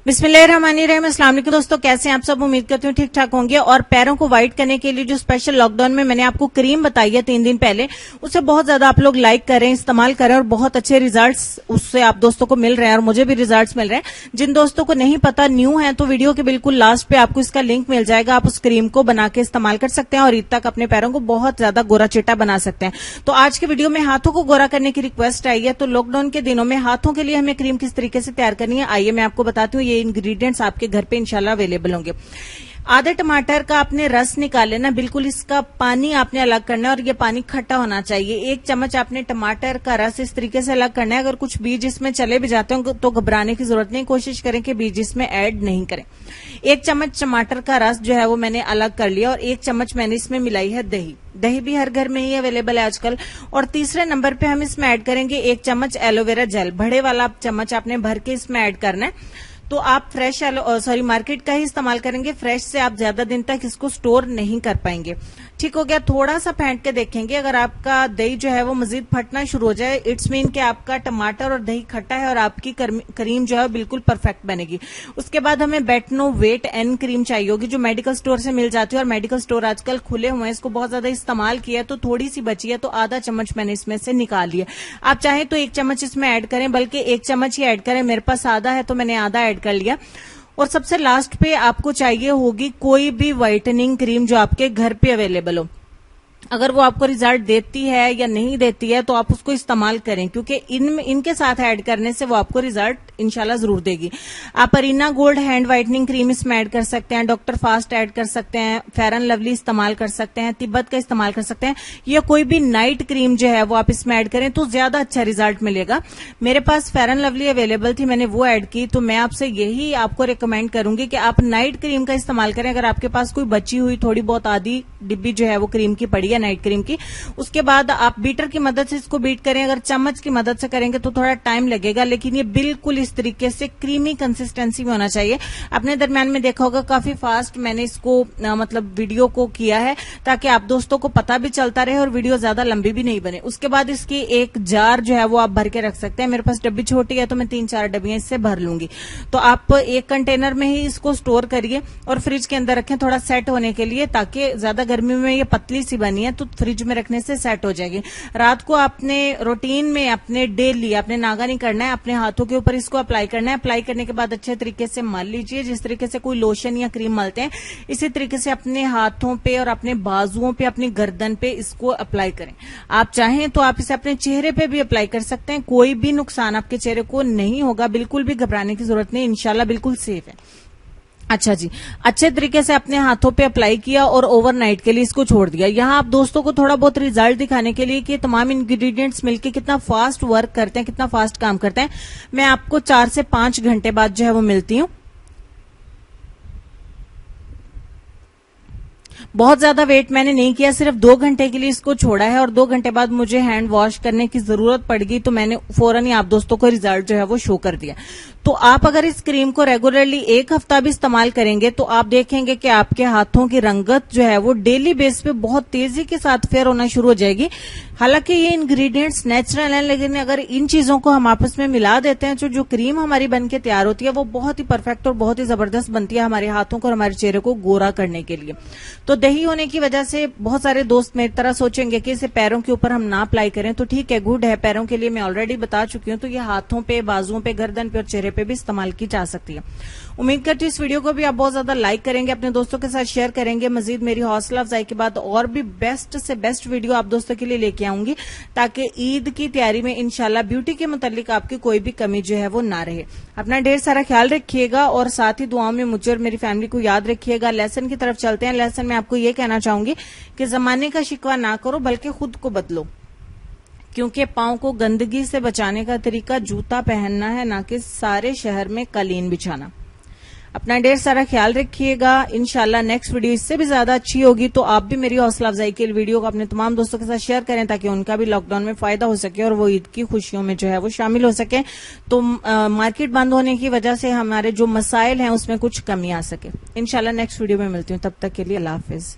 बिस्मिल्लाहिर्रहमानिर्रहीम। अस्सलाम वालेकुम दोस्तों, कैसे हैं आप सब? उम्मीद करती हूँ ठीक ठाक होंगे। और पैरों को व्हाइट करने के लिए जो स्पेशल लॉकडाउन में मैंने आपको क्रीम बताई है 3 दिन पहले, उससे बहुत ज्यादा आप लोग लाइक करें, इस्तेमाल करें और बहुत अच्छे रिजल्ट्स उससे आप दोस्तों को मिल रहे हैं और मुझे भी रिजल्ट्स मिल रहे हैं। जिन दोस्तों को नहीं पता, न्यू है, तो वीडियो के बिल्कुल लास्ट पे आपको इसका लिंक मिल जाएगा। आप उस क्रीम को बना के इस्तेमाल कर सकते हैं और ईद तक अपने पैरों को बहुत ज्यादा गोरा चिट्टा बना सकते हैं। तो आज के वीडियो में हाथों को गोरा करने की रिक्वेस्ट आई है, तो लॉकडाउन के दिनों में हाथों के लिए हमें क्रीम किस तरीके से तैयार करनी है, आइए मैं आपको बताती हूँ। ये इंग्रेडिएंट्स आपके घर पे इंशाल्लाह अवेलेबल होंगे। आधे टमाटर का आपने रस निकाल लेना, बिल्कुल इसका पानी आपने अलग करना है और ये पानी खट्टा होना चाहिए। 1 चम्मच आपने टमाटर का रस इस तरीके से अलग करना है। अगर कुछ बीज इसमें चले भी जाते हो तो घबराने की जरूरत नहीं, कोशिश करें कि बीज इसमें ऐड नहीं करें। 1 चम्मच टमाटर का रस जो है वो मैंने अलग कर लिया और 1 चम्मच मैंने इसमें मिलाई है दही। दही भी हर घर में ही अवेलेबल है आजकल। और तीसरे नंबर पे हम इसमें ऐड करेंगे 1 चम्मच एलोवेरा जेल। बड़े वाला चम्मच आपने भर के इसमें ऐड करना है। तो आप फ्रेश मार्केट का ही इस्तेमाल करेंगे। फ्रेश से आप ज्यादा दिन तक इसको स्टोर नहीं कर पाएंगे। ठीक हो गया। थोड़ा सा फेंट के देखेंगे, अगर आपका दही जो है वो मजीद फटना शुरू हो जाए, इट्स मीन कि आपका टमाटर और दही खट्टा है और आपकी क्रीम जो है बिल्कुल परफेक्ट बनेगी। उसके बाद हमें बेटनो वेट एन क्रीम चाहिए होगी, जो मेडिकल स्टोर से मिल जाती है और मेडिकल स्टोर आजकल खुले हुए हैं। इसको बहुत ज्यादा इस्तेमाल किया तो थोड़ी सी बची है, तो आधा चम्मच मैंने इसमें से निकाल लिया। आप चाहें तो 1 चम्मच इसमें ऐड करें, बल्कि 1 चम्मच ही ऐड करें। मेरे पास आधा है तो मैंने आधा ऐड कर लिया। और सबसे लास्ट पे आपको चाहिए होगी कोई भी व्हाइटनिंग क्रीम जो आपके घर पे अवेलेबल हो। अगर वो आपको रिजल्ट देती है या नहीं देती है तो आप उसको इस्तेमाल करें, क्योंकि इनके साथ ऐड करने से वो आपको रिजल्ट इंशाल्लाह जरूर देगी। आप Arena gold hand whitening cream इसमें ऐड कर सकते हैं, डॉक्टर फास्ट ऐड कर सकते हैं, फेयर एंड लवली इस्तेमाल कर सकते हैं, तिब्बत का इस्तेमाल कर सकते हैं, या कोई भी नाइट क्रीम जो है वो आप इसमें ऐड करें तो ज्यादा अच्छा रिजल्ट मिलेगा। मेरे पास फेयर एंड लवली अवेलेबल थी, मैंने वो ऐड की, तो मैं आपसे यही आपको रिकमेंड करूंगी कि आप नाइट क्रीम का इस्तेमाल करें। अगर आपके पास कोई बची हुई थोड़ी बहुत आधी डिब्बी जो है वो क्रीम की पड़ी है नाइट क्रीम की, उसके बाद आप बीटर की मदद से इसको बीट करें। अगर चम्मच की मदद से करेंगे तो थोड़ा टाइम लगेगा, लेकिन ये बिल्कुल इस तरीके से क्रीमी कंसिस्टेंसी में होना चाहिए। अपने दरमियान में देखा होगा काफी फास्ट मैंने इसको मतलब वीडियो को किया है, ताकि आप दोस्तों को पता भी चलता रहे और वीडियो ज्यादा लंबी भी नहीं बने। उसके बाद इसकी एक जार जो है वो आप भर के रख सकते हैं। मेरे पास डब्बी छोटी है तो मैं 3-4 डब्बियां इससे भर लूंगी। तो आप एक कंटेनर में ही इसको स्टोर करिए और फ्रिज के अंदर रखें थोड़ा सेट होने के लिए, ताकि ज्यादा गर्मी में ये पतली सी बनी है तो फ्रिज में रखने से सेट हो जाएगी। रात को आपने रूटीन में अपने डेली आपने नागा नहीं करना है, अपने हाथों के ऊपर इसको अप्लाई करना है। अप्लाई करने के बाद अच्छे तरीके से मल लीजिए, जिस तरीके से कोई लोशन या क्रीम मलते हैं इसी तरीके से अपने हाथों पे और अपने बाजुओं पे, अपनी गर्दन पे इसको अप्लाई करें। आप चाहें तो आप इसे अपने चेहरे पे भी अप्लाई कर सकते हैं, कोई भी नुकसान आपके चेहरे को नहीं होगा, बिल्कुल भी घबराने की जरूरत नहीं, इंशाल्लाह बिल्कुल सेफ है। अच्छा जी, अच्छे तरीके से अपने हाथों पे अप्लाई किया और ओवरनाइट के लिए इसको छोड़ दिया। यहाँ आप दोस्तों को थोड़ा बहुत रिजल्ट दिखाने के लिए कि तमाम इंग्रेडिएंट्स मिलके कितना फास्ट वर्क करते हैं, कितना फास्ट काम करते हैं, मैं आपको 4 से 5 घंटे बाद जो है वो मिलती हूँ। बहुत ज्यादा वेट मैंने नहीं किया, सिर्फ 2 घंटे के लिए इसको छोड़ा है और 2 घंटे बाद मुझे हैंड वॉश करने की जरूरत पड़ गई, तो मैंने फौरन ही आप दोस्तों को रिजल्ट जो है वो शो कर दिया। तो आप अगर इस क्रीम को रेगुलरली 1 हफ्ता भी इस्तेमाल करेंगे तो आप देखेंगे कि आपके हाथों की रंगत जो है वो डेली बेस पे बहुत तेजी के साथ फेयर होना शुरू हो जाएगी। हालांकि ये इंग्रेडिएंट्स नेचुरल हैं, लेकिन अगर इन चीजों को हम आपस में मिला देते हैं तो जो क्रीम हमारी बन के तैयार होती है वो बहुत ही परफेक्ट और बहुत ही जबरदस्त बनती है हमारे हाथों को और हमारे चेहरे को गोरा करने के लिए। तो दही होने की वजह से बहुत सारे दोस्त मेरी तरह सोचेंगे कि इसे पैरों के ऊपर हम ना अप्लाई करें, तो ठीक है, गुड है। पैरों के लिए मैं ऑलरेडी बता चुकी हूं, तो ये हाथों पे, बाजुओं पे, गर्दन पे और चेहरे पे भी इस्तेमाल की जा सकती है। उम्मीद करती हूँ इस वीडियो को भी आप बहुत ज्यादा लाइक करेंगे, अपने दोस्तों के साथ शेयर करेंगे। मजीद मेरी हौसला अफजाई के बाद और भी बेस्ट से बेस्ट वीडियो आप दोस्तों के लिए लेके आऊंगी, ताकि ईद की तैयारी में इंशाल्लाह ब्यूटी के मुतालिक आपकी कोई भी कमी जो है वो ना रहे। अपना ढेर सारा ख्याल रखिएगा और साथ ही दुआओं में मुझे और मेरी फैमिली को याद रखिएगा। लेसन की तरफ चलते हैं। लेसन में आपको ये कहना चाहूंगी कि जमाने का शिकवा ना करो, बल्कि खुद को बदलो, क्योंकि पांव को गंदगी से बचाने का तरीका जूता पहनना है, ना कि सारे शहर में कालीन बिछाना। अपना ढेर सारा ख्याल रखिएगा। इंशाल्लाह नेक्स्ट वीडियो इससे भी ज्यादा अच्छी होगी, तो आप भी मेरी हौसला अफजाई के वीडियो को अपने तमाम दोस्तों के साथ शेयर करें ताकि उनका भी लॉकडाउन में फायदा हो सके और वो ईद की खुशियों में जो है वो शामिल हो सके। तो मार्केट बंद होने की वजह से हमारे जो मसाइल हैं उसमें कुछ कमी आ सके। इंशाल्लाह नेक्स्ट वीडियो में मिलती हूँ, तब तक के लिए अल्लाह हाफिज।